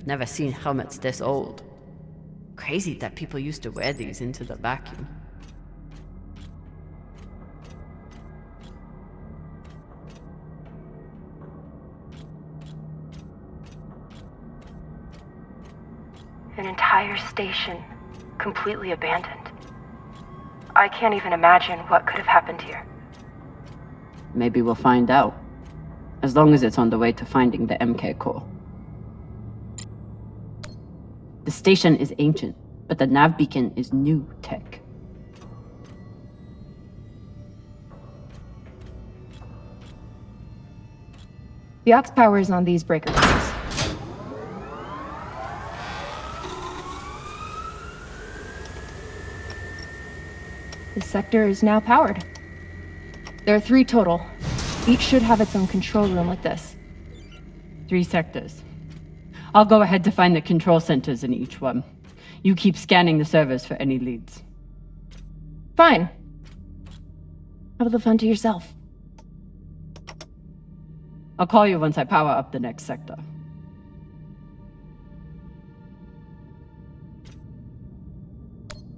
I've never seen helmets this old. Crazy that people used to wear these into the vacuum. An entire station, completely abandoned. I can't even imagine what could have happened here. Maybe we'll find out. As long as it's on the way to finding the MK core. The station is ancient, but the nav beacon is new tech. The aux power is on these breaker boxes. This sector is now powered. There are 3 total. Each should have its own control room like this. 3 sectors. I'll go ahead to find the control centers in each one. You keep scanning the servers for any leads. Fine. Have the fun to yourself. I'll call you once I power up the next sector.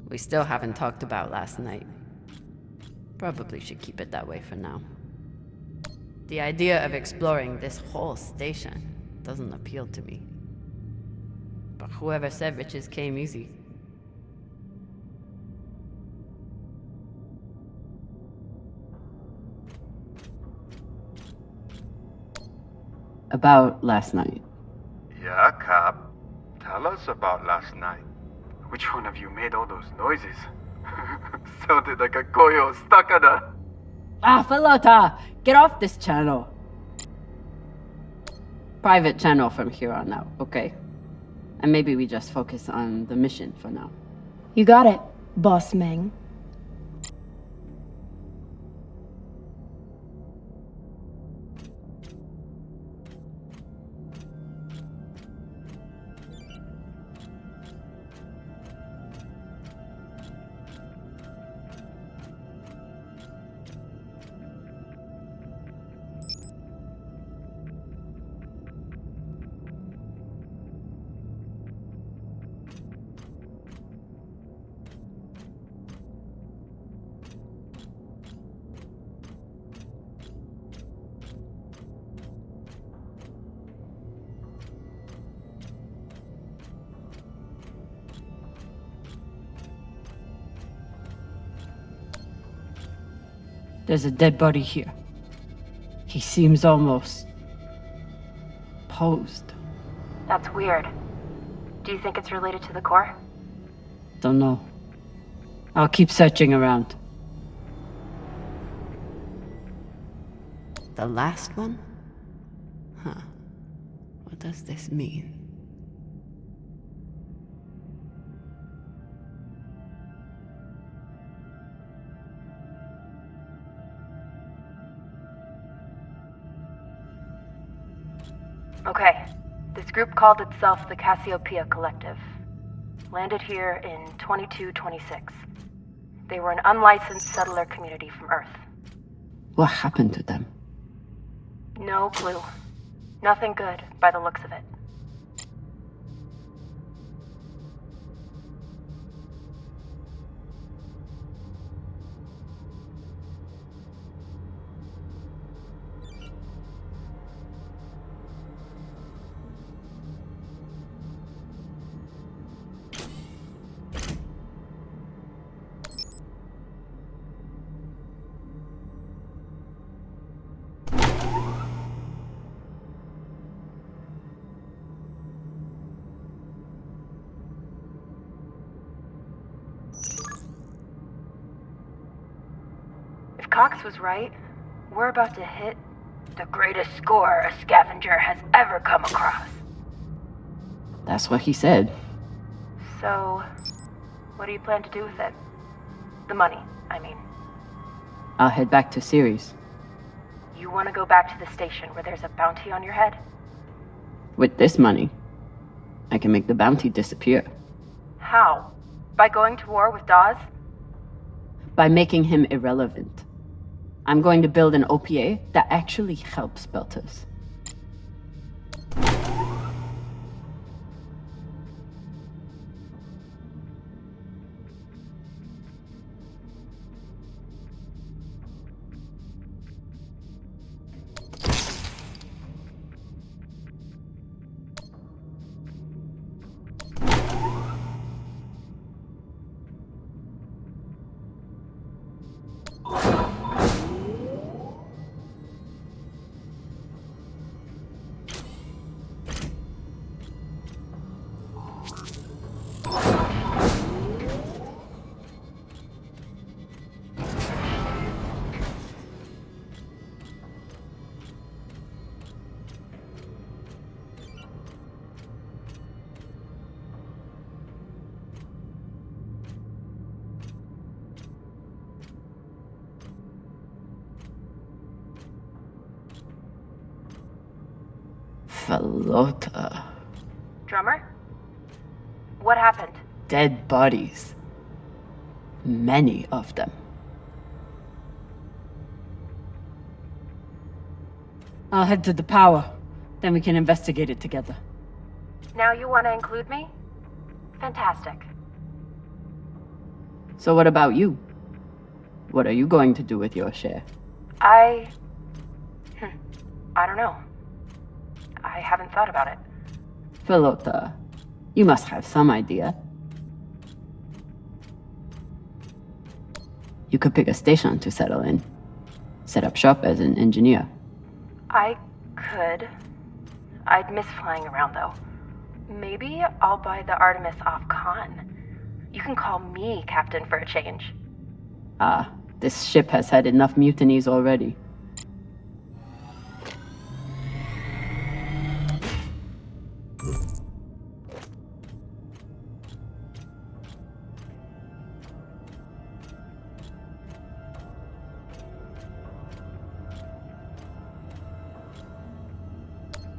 We still haven't talked about last night. Probably should keep it that way for now. The idea of exploring this whole station doesn't appeal to me. But whoever said riches came easy. About last night. Yeah, Cap. Tell us about last night. Which one of you made all those noises? Sounded like a koyo stakada. Ah, Falota! Get off this channel! Private channel from here on out, okay? And maybe we just focus on the mission for now. You got it, Boss Meng. There's a dead body here. He seems almost posed. That's weird. Do you think it's related to the core? Don't know. I'll keep searching around. The last one? Huh. What does this mean? Okay. This group called itself the Cassiopeia Collective. Landed here in 2226. They were an unlicensed settler community from Earth. What happened to them? No clue. Nothing good, by the looks of it. If Cox was right, we're about to hit the greatest score a scavenger has ever come across. That's what he said. So, what do you plan to do with it? The money, I mean. I'll head back to Series. You want to go back to the station where there's a bounty on your head? With this money, I can make the bounty disappear. How? By going to war with Dawes? By making him irrelevant. I'm going to build an OPA that actually helps Belters. Felota. Drummer? What happened? Dead bodies. Many of them. I'll head to the power. Then we can investigate it together. Now you want to include me? Fantastic. So what about you? What are you going to do with your share? I don't know. I haven't thought about it. Felota, you must have some idea. You could pick a station to settle in. Set up shop as an engineer. I could. I'd miss flying around, though. Maybe I'll buy the Artemis off Khan. You can call me captain for a change. Ah, this ship has had enough mutinies already.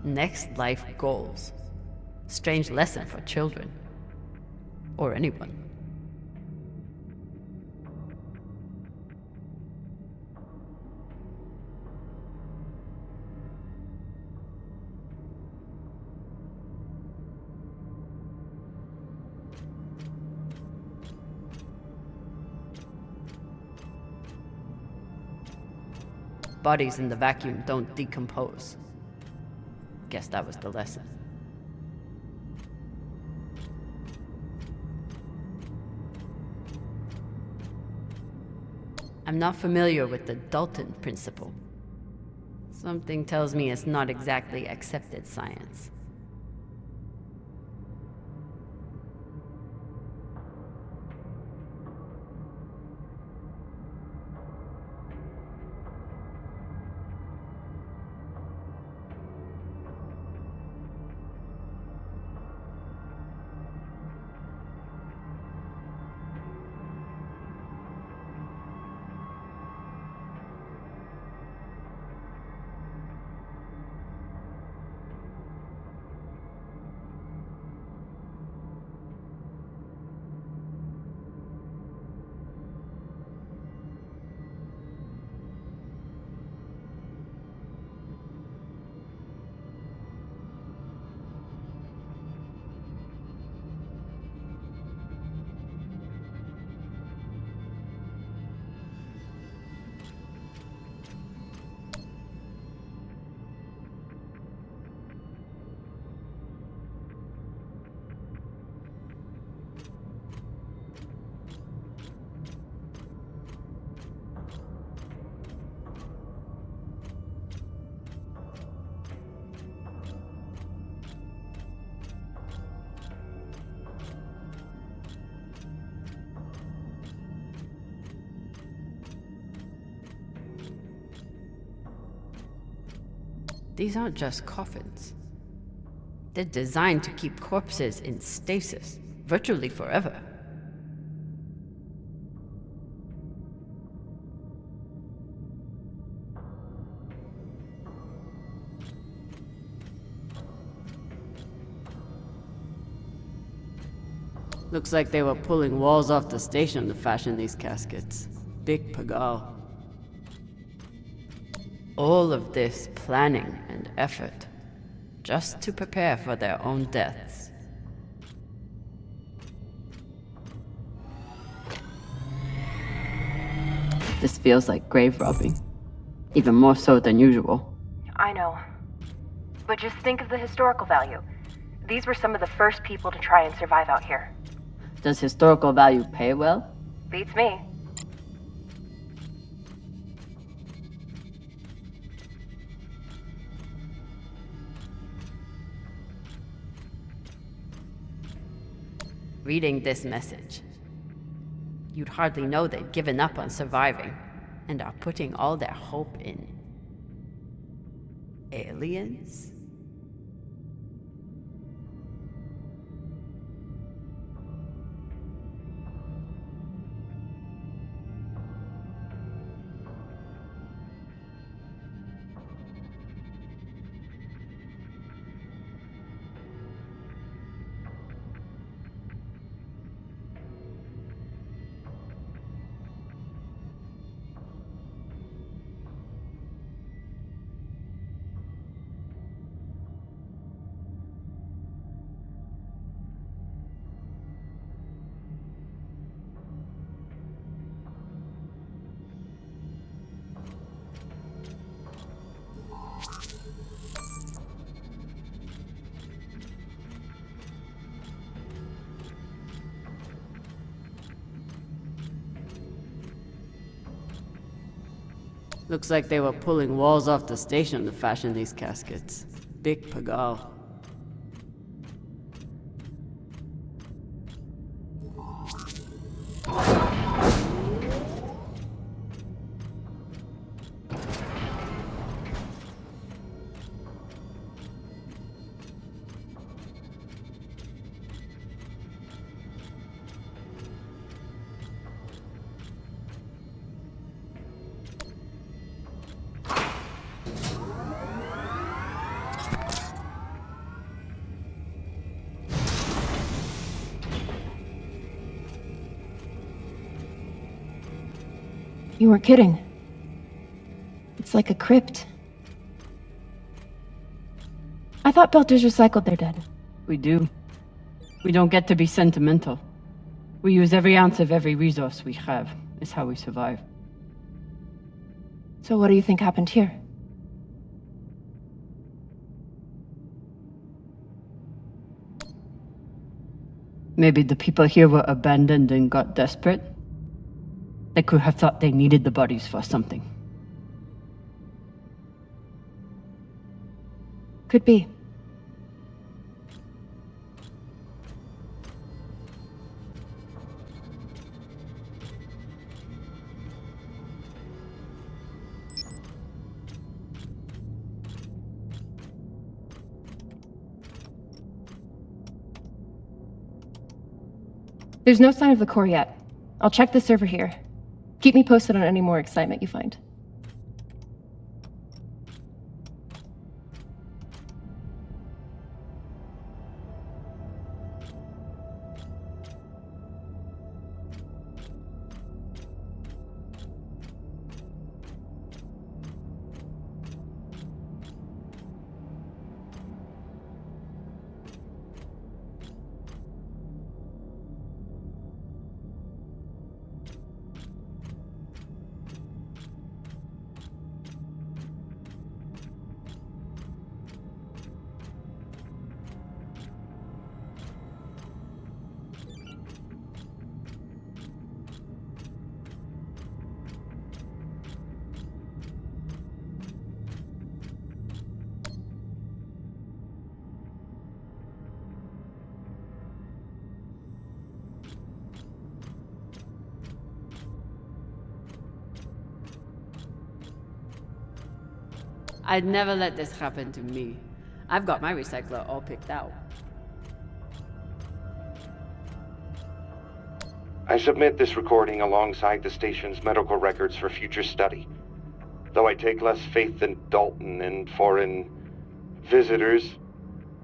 Next life goals. Strange lesson for children. Or anyone. Bodies in the vacuum don't decompose. Guess that was the lesson. I'm not familiar with the Dalton principle. Something tells me it's not exactly accepted science. These aren't just coffins. They're designed to keep corpses in stasis, virtually forever. Looks like they were pulling walls off the station to fashion these caskets. Big pagal. All of this planning and effort, just to prepare for their own deaths. This feels like grave robbing. Even more so than usual. I know. But just think of the historical value. These were some of the first people to try and survive out here. Does historical value pay well? Beats me. Reading this message, you'd hardly know they'd given up on surviving and are putting all their hope in aliens? Looks like they were pulling walls off the station to fashion these caskets. Big pagal. You weren't kidding. It's like a crypt. I thought Belters recycled their dead. We do. We don't get to be sentimental. We use every ounce of every resource we have. It's how we survive. So what do you think happened here? Maybe the people here were abandoned and got desperate. They could have thought they needed the bodies for something. Could be. There's no sign of the core yet. I'll check the server here. Keep me posted on any more excitement you find. I'd never let this happen to me. I've got my recycler all picked out. I submit this recording alongside the station's medical records for future study. Though I take less faith than Dalton and foreign visitors,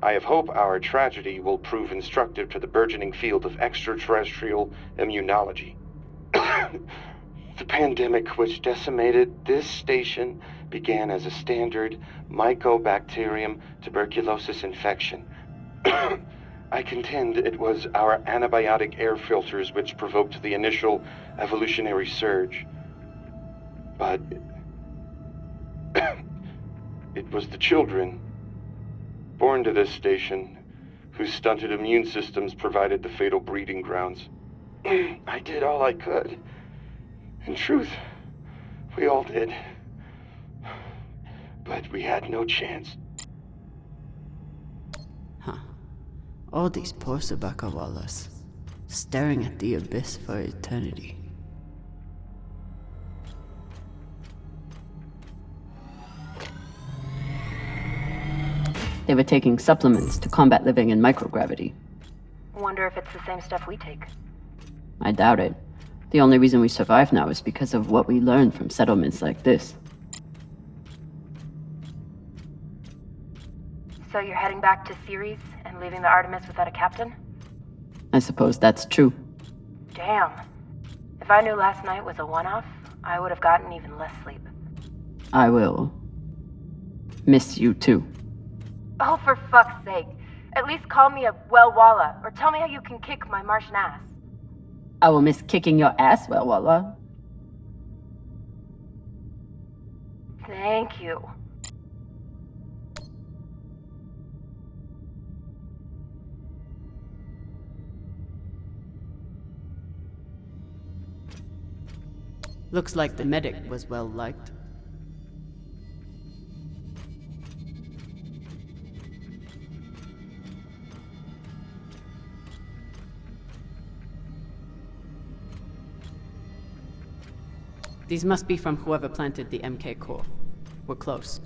I have hope our tragedy will prove instructive to the burgeoning field of extraterrestrial immunology. The pandemic which decimated this station began as a standard Mycobacterium tuberculosis infection. I contend it was our antibiotic air filters which provoked the initial evolutionary surge. But it was the children born to this station whose stunted immune systems provided the fatal breeding grounds. I did all I could. In truth, we all did. But we had no chance. Huh. All these poor Sabakawalas, staring at the abyss for eternity. They were taking supplements to combat living in microgravity. Wonder if it's the same stuff we take. I doubt it. The only reason we survive now is because of what we learned from settlements like this. So you're heading back to Ceres and leaving the Artemis without a captain? I suppose that's true. Damn. If I knew last night was a one-off, I would have gotten even less sleep. I will miss you too. Oh, for fuck's sake. At least call me a well-walla, or tell me how you can kick my Martian ass. I will miss kicking your ass, well, Walla. Thank you. Looks like the medic was well liked. These must be from whoever planted the MK core. We're close.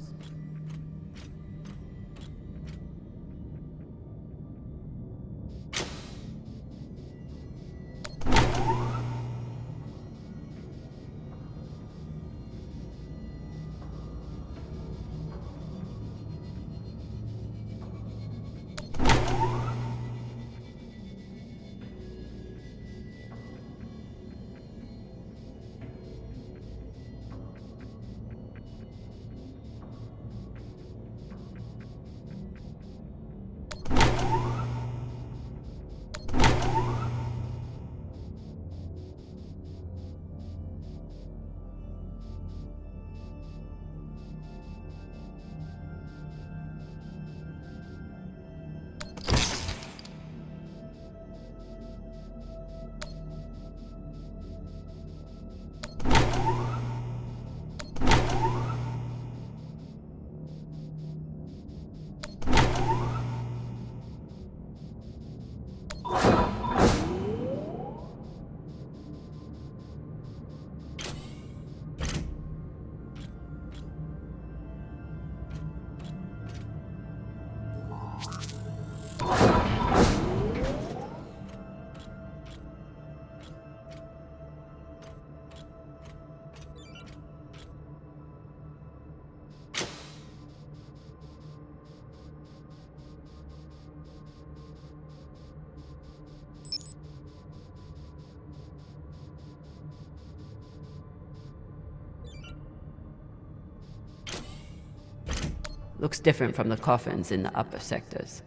Looks different from the coffins in the upper sectors.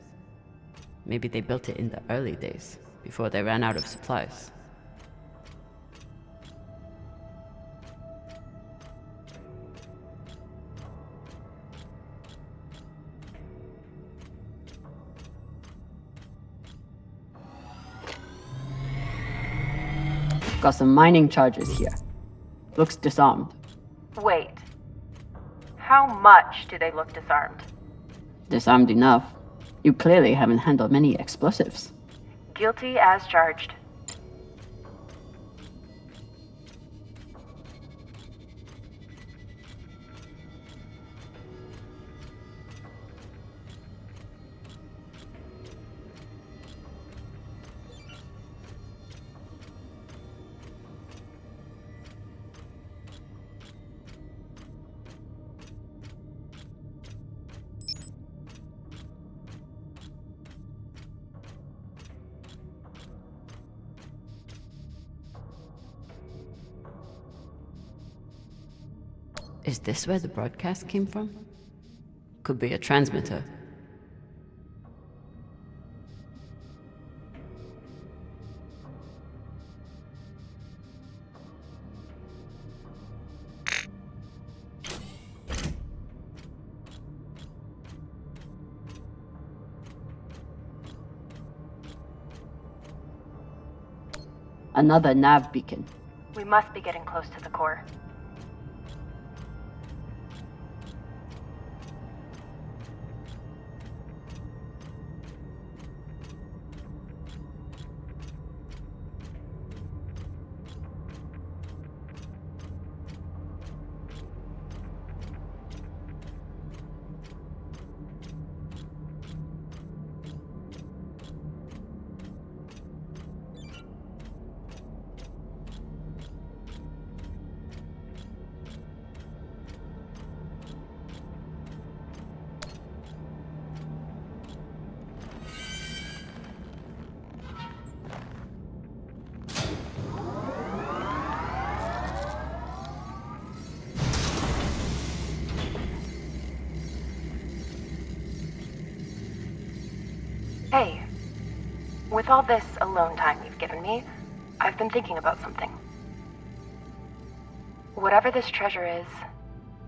Maybe they built it in the early days, before they ran out of supplies. Got some mining charges here. Looks disarmed. Wait. How much do they look disarmed? Disarmed enough. You clearly haven't handled many explosives. Guilty as charged. Is this where the broadcast came from? Could be a transmitter. Another nav beacon. We must be getting close to the core. Hey, with all this alone time you've given me, I've been thinking about something. Whatever this treasure is,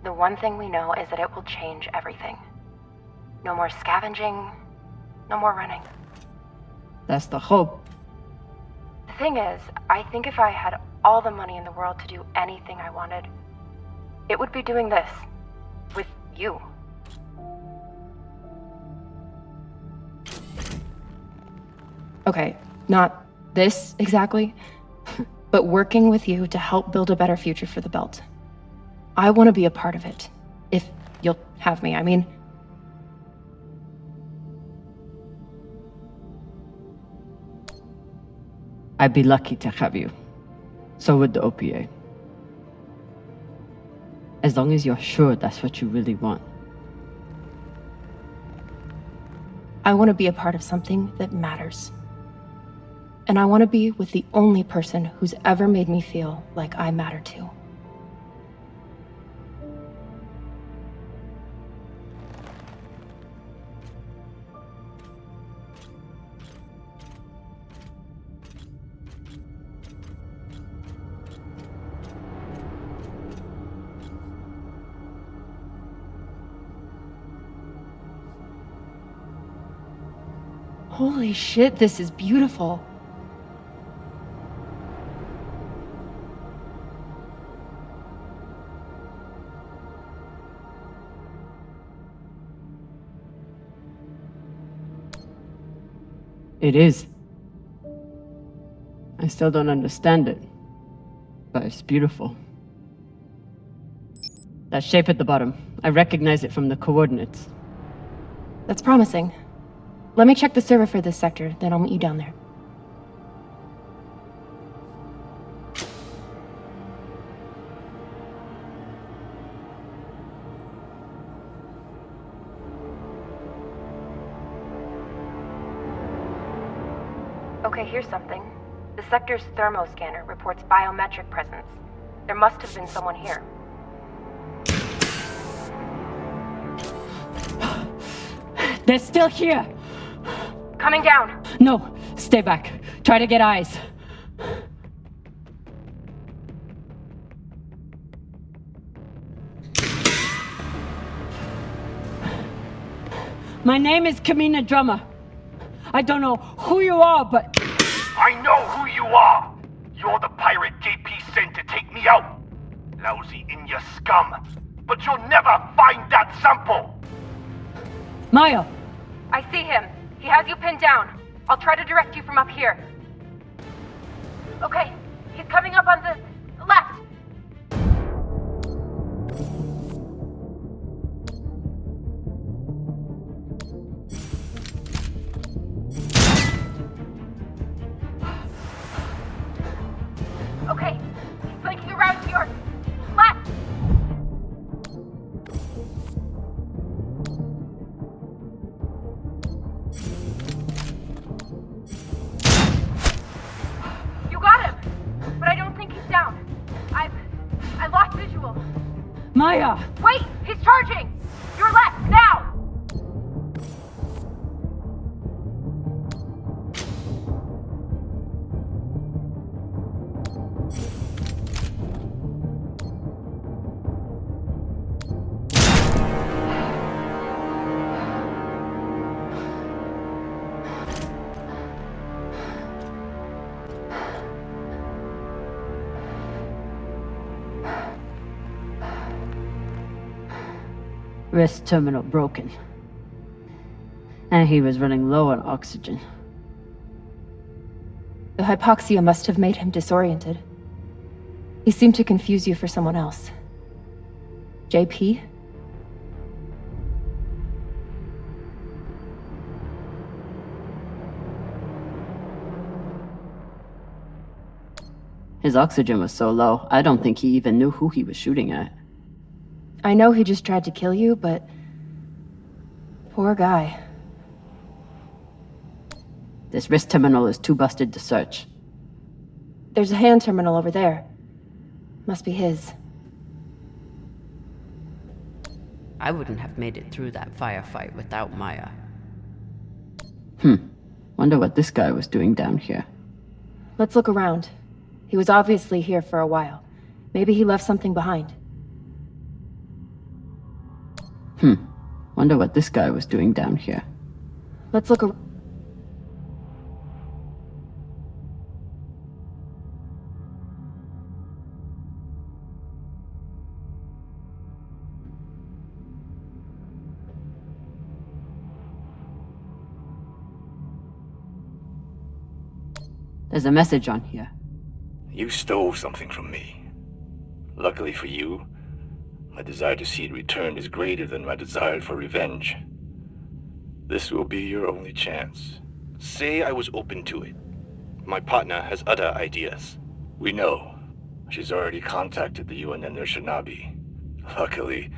the one thing we know is that it will change everything. No more scavenging, no more running. That's the hope. The thing is, I think if I had all the money in the world to do anything I wanted, it would be doing this. With you. Okay, not this exactly. but working with you to help build a better future for the Belt. I want to be a part of it. If you'll have me, I mean. I'd be lucky to have you. So would the OPA. As long as you're sure that's what you really want. I want to be a part of something that matters. And I want to be with the only person who's ever made me feel like I matter too. Holy shit, this is beautiful. It is. I still don't understand it, but it's beautiful. That shape at the bottom, I recognize it from the coordinates. That's promising. Let me check the server for this sector, then I'll meet you down there. Okay, here's something. The sector's thermoscanner reports biometric presence. There must have been someone here. They're still here! Coming down! No, stay back. Try to get eyes. My name is Kamina Drummer. I don't know who you are, but... I know who you are! You're the pirate JP sent to take me out! Lousy in your scum! But you'll never find that sample! Maya! I see him. He has you pinned down. I'll try to direct you from up here. Okay, he's coming up on the left. Okay, he's flanking around to your left. You got him, but I don't think he's down. I lost visual. Maya! Wait, he's charging. Your left now. Wrist terminal broken. And he was running low on oxygen. The hypoxia must have made him disoriented. He seemed to confuse you for someone else. JP? His oxygen was so low, I don't think he even knew who he was shooting at. I know he just tried to kill you, but... poor guy. This wrist terminal is too busted to search. There's a hand terminal over there. Must be his. I wouldn't have made it through that firefight without Maya. Wonder what this guy was doing down here. Let's look around. He was obviously here for a while. Maybe he left something behind. Wonder what this guy was doing down here. Let's look around. There's a message on here. You stole something from me. Luckily for you, my desire to see it returned is greater than my desire for revenge. This will be your only chance. Say I was open to it. My partner has other ideas. We know. She's already contacted the UN and their Shinabi. Luckily,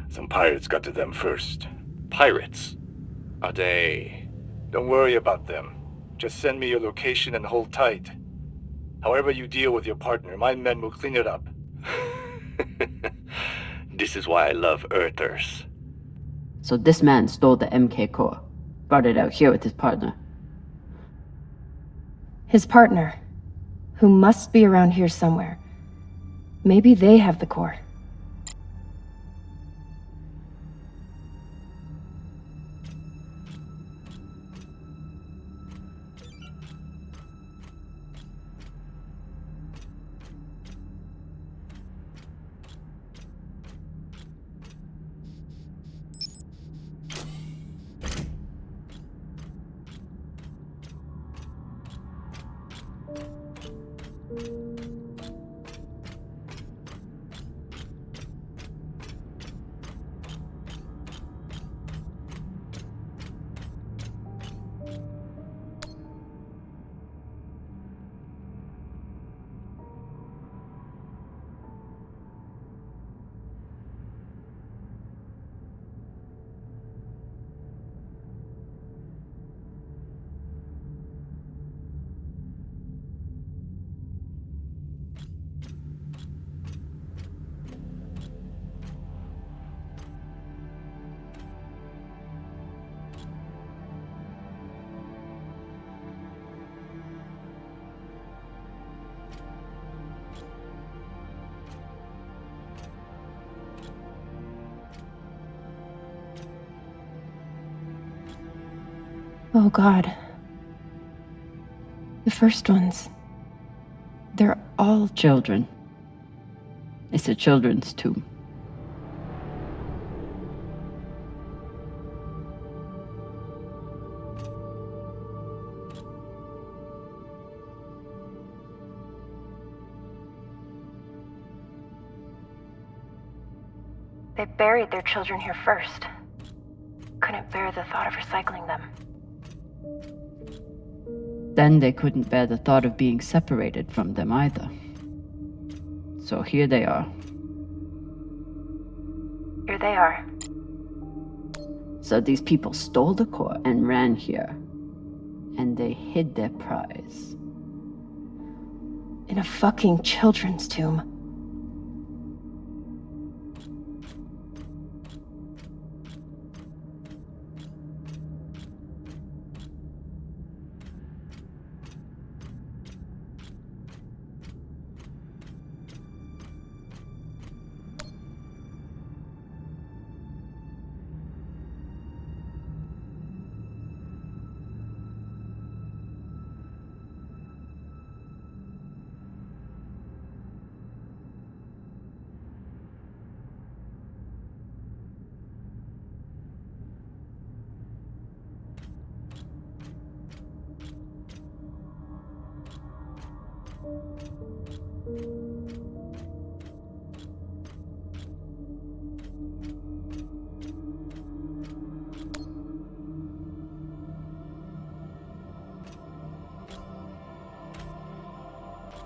some pirates got to them first. Pirates? Are they... Don't worry about them. Just send me your location and hold tight. However you deal with your partner, my men will clean it up. This is why I love Earthers. So this man stole the MK core, brought it out here with his partner. His partner, who must be around here somewhere. Maybe they have the core. Oh God. The first ones. They're all Children. It's a children's tomb. They buried their children here first. Couldn't bear the thought of recycling them. Then they couldn't bear the thought of being separated from them either. So here they are. Here they are. So these people stole the core and ran here. And they hid their prize. In a fucking children's tomb.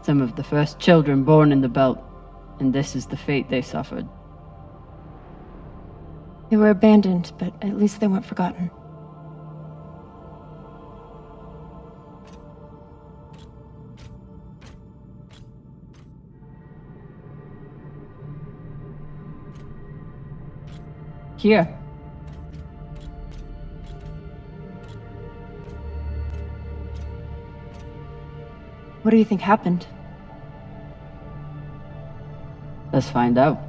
Some of the first children born in the belt, and this is the fate they suffered. They were abandoned, but at least they weren't forgotten. Here. What do you think happened? Let's find out.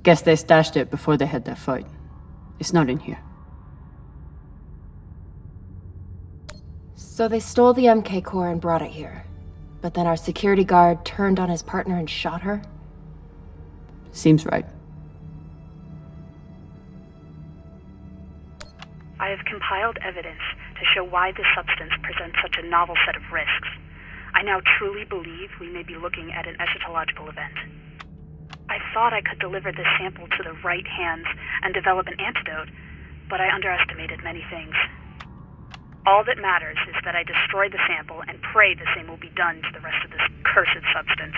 Guess they stashed it before they had their fight. It's not in here. So they stole the MK core and brought it here. But then our security guard turned on his partner and shot her? Seems right. I have compiled compiled evidence to show why this substance presents such a novel set of risks. I now truly believe we may be looking at an eschatological event. I thought I could deliver this sample to the right hands and develop an antidote, but I underestimated many things. All that matters is that I destroy the sample and pray the same will be done to the rest of this cursed substance.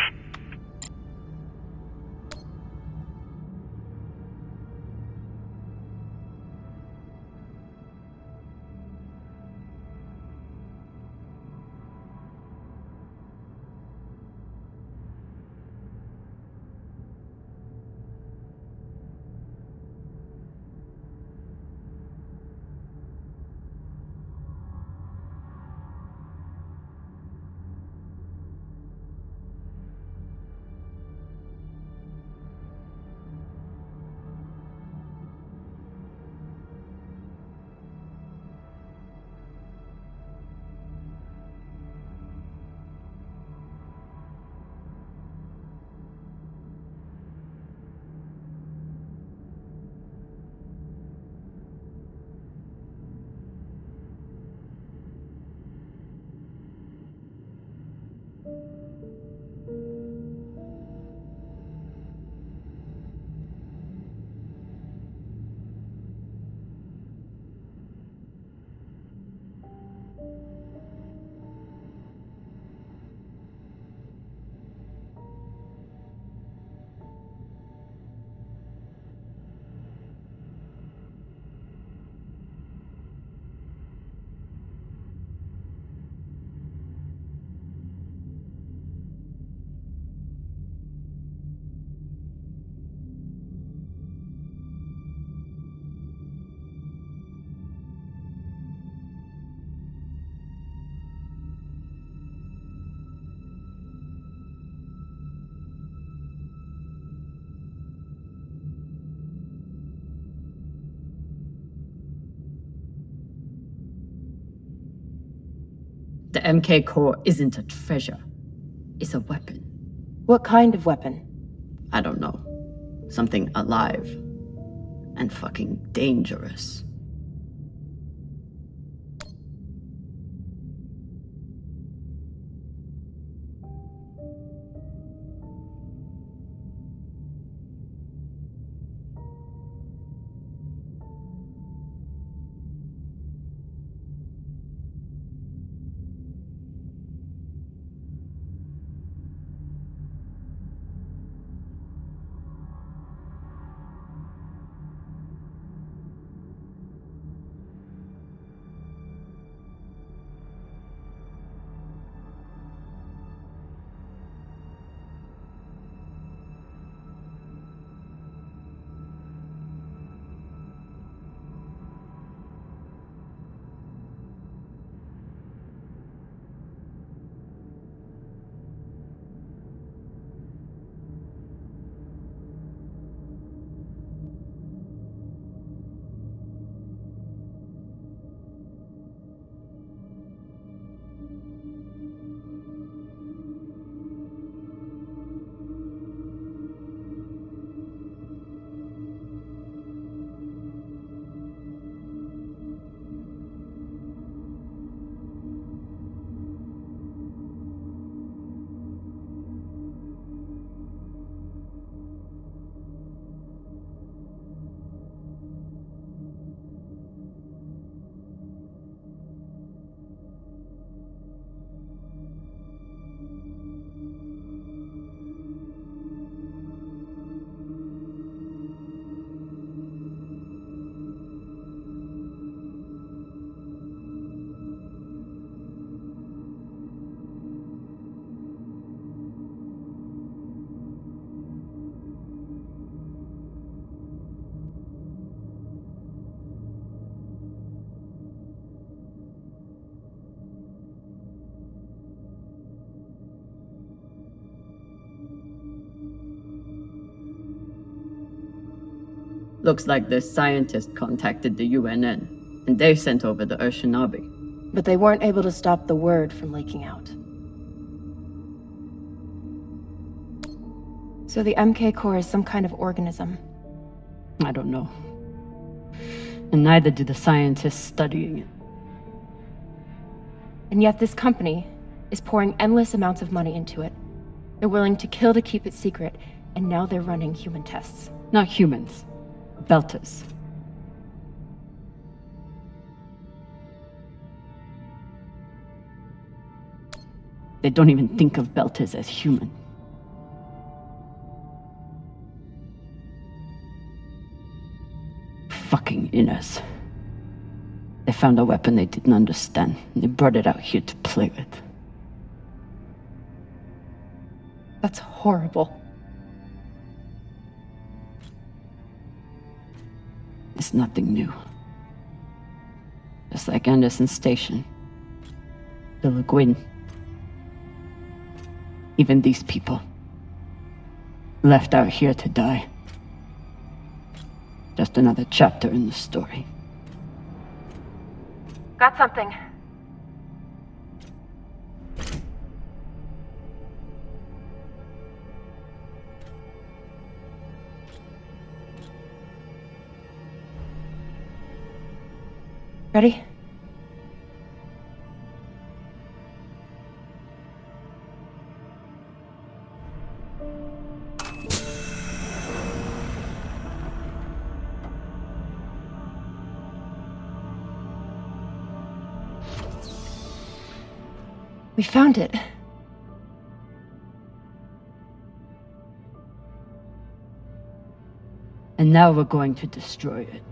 The MK core isn't a treasure. It's a weapon. What kind of weapon? I don't know. Something alive. And fucking dangerous. Looks like the scientist contacted the UNN, and they sent over the Shinobi. But they weren't able to stop the word from leaking out. So the MK core is some kind of organism. I don't know. and neither do the scientists studying it. And yet this company is pouring endless amounts of money into it. They're willing to kill to keep it secret, and now they're running human tests. Not humans. Belters. They don't even think of Belters as human. Fucking inners. They found a weapon they didn't understand, and they brought it out here to play with. That's horrible. It's nothing new. Just like Anderson Station, the Le Guin. Even these people, left out here to die. Just another chapter in the story. Got something. Ready? We found it. And now we're going to destroy it.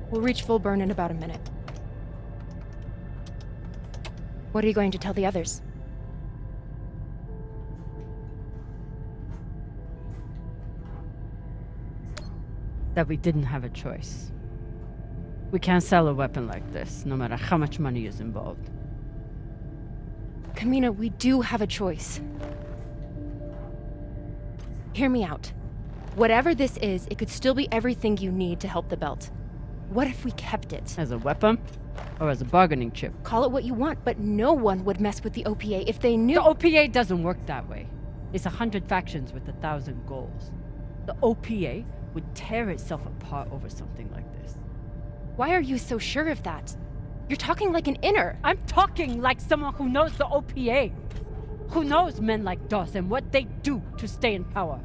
We'll reach full burn in about a minute. What are you going to tell the others? That we didn't have a choice. We can't sell a weapon like this, no matter how much money is involved. Kamina, we do have a choice. Hear me out. Whatever this is, it could still be everything you need to help the belt. What if we kept it? As a weapon? Or as a bargaining chip? Call it what you want, but no one would mess with the OPA if they knew— The OPA doesn't work that way. It's 100 factions with 1,000 goals. The OPA would tear itself apart over something like this. Why are you so sure of that? You're talking like an inner. I'm talking like someone who knows the OPA. Who knows men like Doss and what they do to stay in power.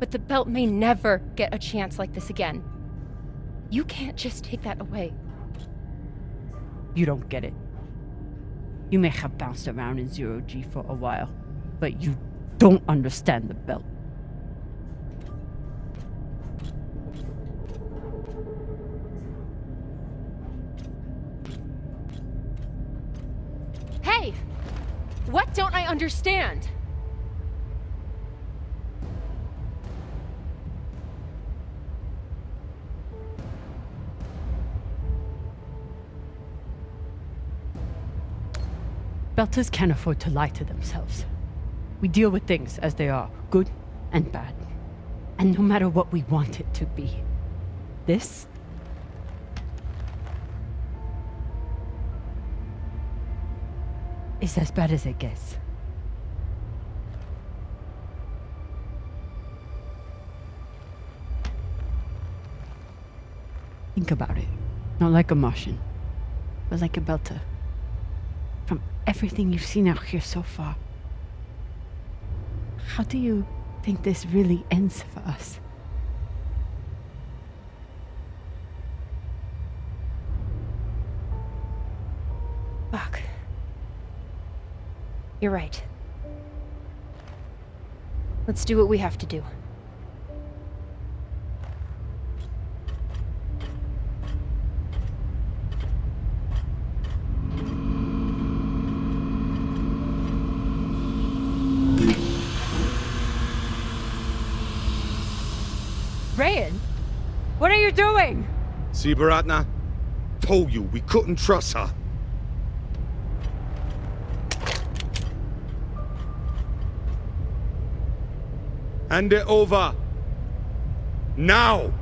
But the belt may never get a chance like this again. You can't just take that away. You don't get it. You may have bounced around in zero-G for a while, but you don't understand the belt. Hey! What don't I understand? Belters can't afford to lie to themselves. We deal with things as they are, good and bad. And no matter what we want it to be, this is as bad as it gets. Think about it. Not like a Martian, but like a Belter. From everything you've seen out here so far, how do you think this really ends for us? Fuck. You're right. Let's do what we have to do. betraying? What are you doing? See, Baratna? Told you we couldn't trust her. Hand it over. Now!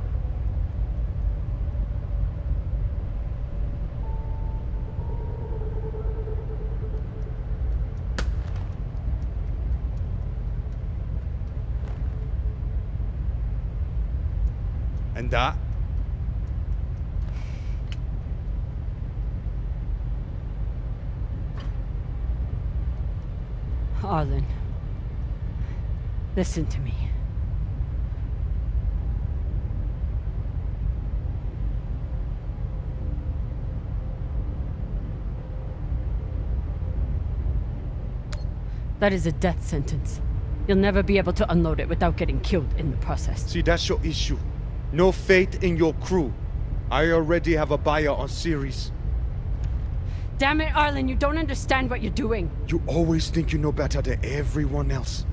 And that? Arlen, listen to me. That is a death sentence. You'll never be able to unload it without getting killed in the process. See, that's your issue. No faith in your crew. I already have a buyer on Series. Damn it, Arlen, you don't understand what you're doing. You always think you know better than everyone else.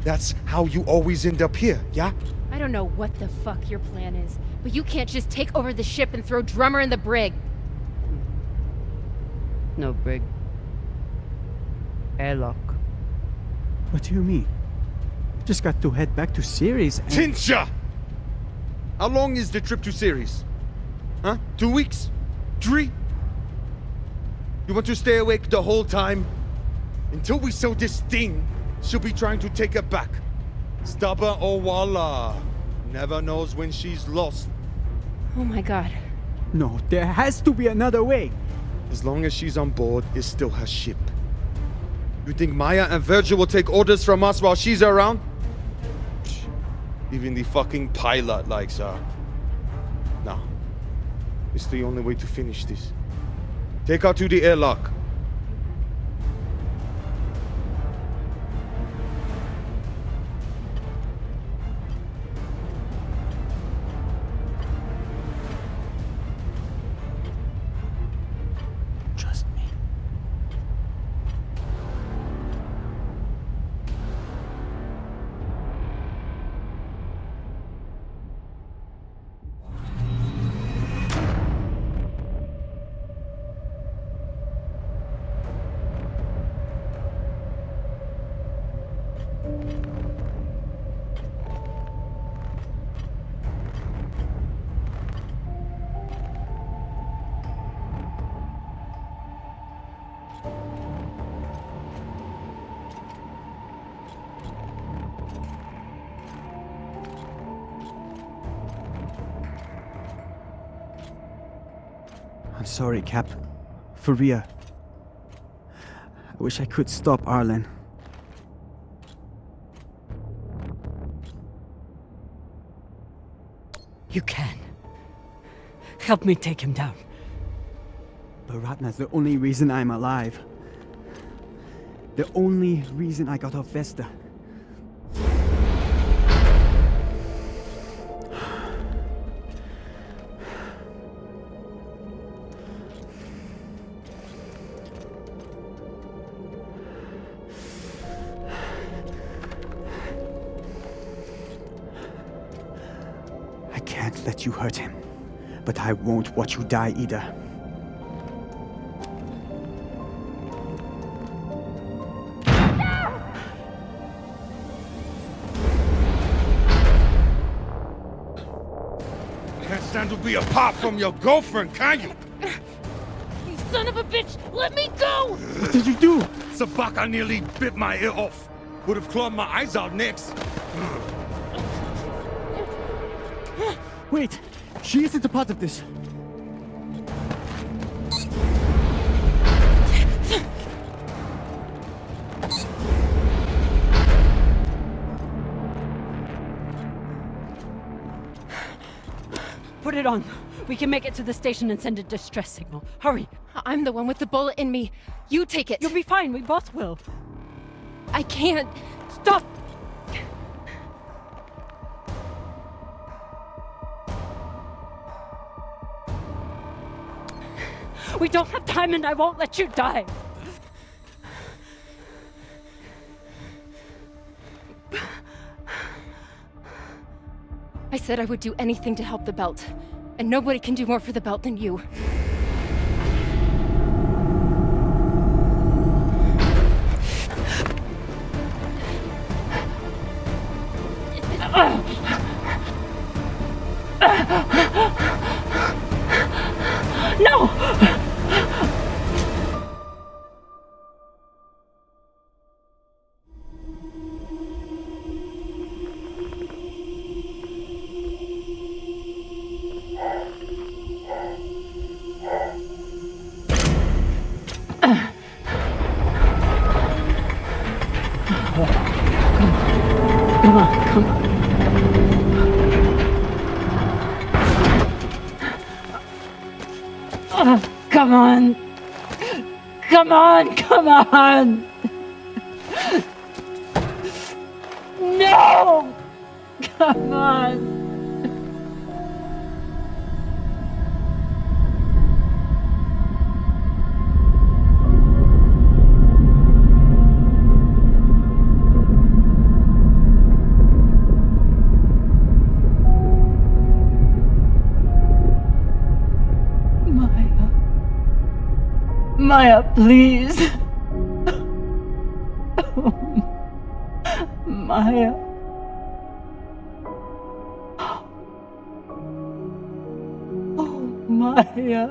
That's how you always end up here, yeah? I don't know what the fuck your plan is, but you can't just take over the ship and throw Drummer in the brig. No brig. Airlock. What do you mean? Just got to head back to Series and... Tinsha! How long is the trip to Series? Huh? 2 weeks? 3? You want to stay awake the whole time? Until we sell this thing, she'll be trying to take it back. Stubborn Owala. Never knows when she's lost. Oh my god. No, there has to be another way. As long as she's on board, it's still her ship. You think Maya and Virgil will take orders from us while she's around? Even the fucking pilot likes her. No. It's the only way to finish this. Take her to the airlock. Trust me. I'm sorry, Cap. For real. I wish I could stop Arlen. You can. Help me take him down. Baratna's the only reason I'm alive. The only reason I got off Vesta. I can't let you hurt him, but I won't watch you die either. Can't stand to be apart from your girlfriend, can you? You son of a bitch! Let me go! What did you do? Sabaka nearly bit my ear off. Would have clawed my eyes out next. Wait! She isn't a part of this. Put it on. We can make it to the station and send a distress signal. Hurry. I'm the one with the bullet in me. You take it. You'll be fine. We both will. I can't. Stop! We don't have time and I won't let you die. I I said I would do anything to help the belt. And nobody can do more for the belt than you. No! Come on! Come on! Come on! No! Come on! Maya, please. Maya. Oh, Maya.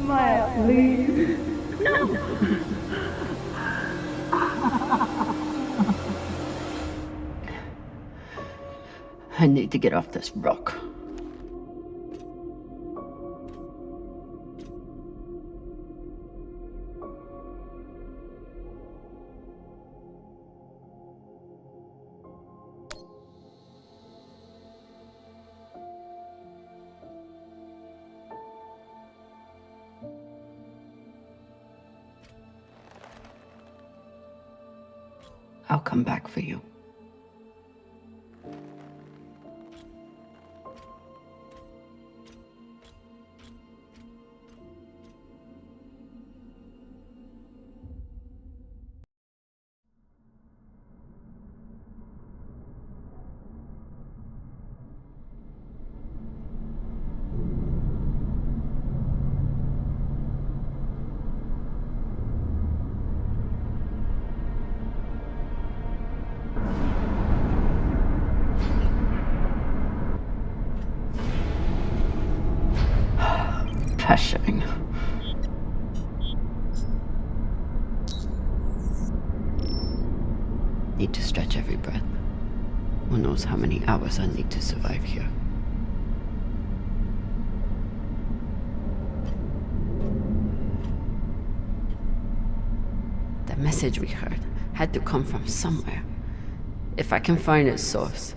Maya, please. I need to get off this rock. I'll come back for you. Pressuring. Need to stretch every breath. Who knows how many hours I need to survive here. The message we heard had to come from somewhere. If I can find its source,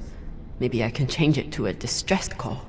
maybe I can change it to a distress call.